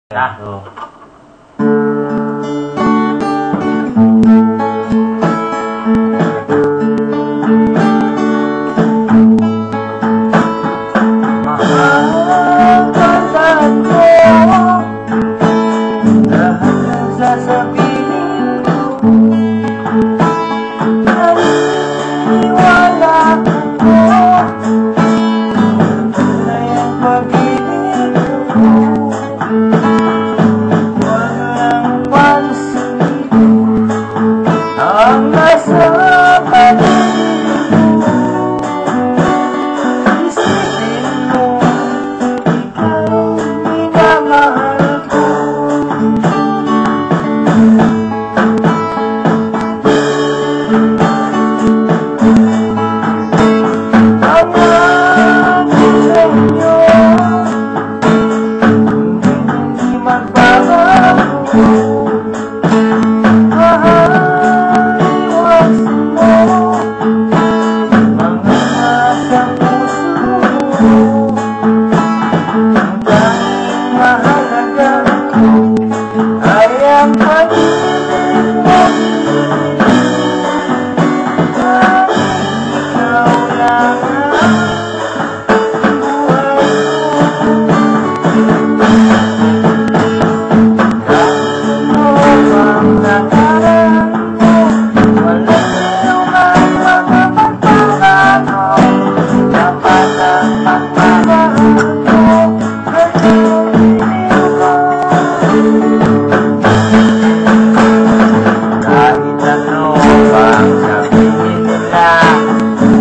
Ito. Mahal, tandaan mo lahat ng sasabihin ko. Naniniwala ako na yung pag-ibig ko walang pansin ang nasa paligid mo. Isipin mo, ikaw minamahal ko. Ang aking sa inyo hindi magbabago. Mahal, iwasan mo mga nasa puso mo. Ang tanging mahalaga ay ang pag-ibig mo. Ikaw lang ang buhay ko. Kahit ano ang nakaraan mo, walang anumang makapagpapago. Dapat ang pagmamahal mo ay tumingin ko. Kahit ano pang sabihin nila,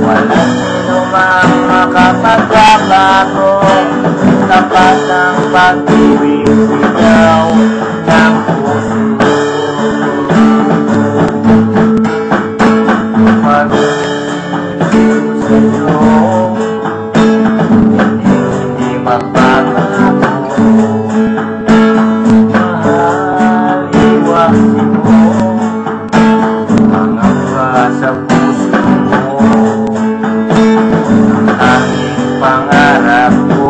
walang anumang makapagpapago. Tapat ang pag-ibig, sigaw ng puso. Pag-ibig sa'yo, hindi magbabago. Mahal, iwasin mo mga sa puso mo. Ang tanging pangarap ko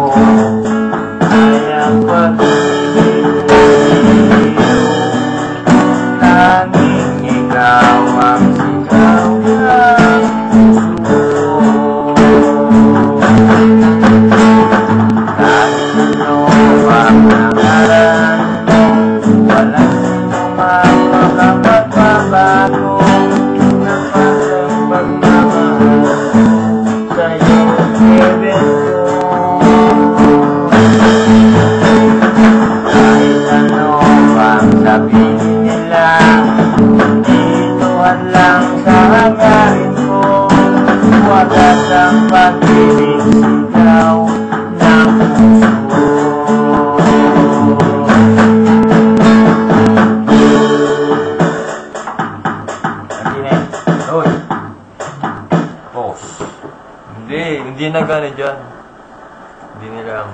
ay ang pag-ibig sa'yo. Tanging ikaw ang sigaw ng puso ko. Kahit ano ang nakaraan mo, walang anumang makapagpapago. Dapat ang pagmamahal sa'yo, ibig ko. Kahit ano ang sabihin nila, dito lang sa hangarin ko. Wagas ang pag-ibig, sigaw ng puso ko. Hoy! Boss. Hindi na gano'n dyan. Hindi nila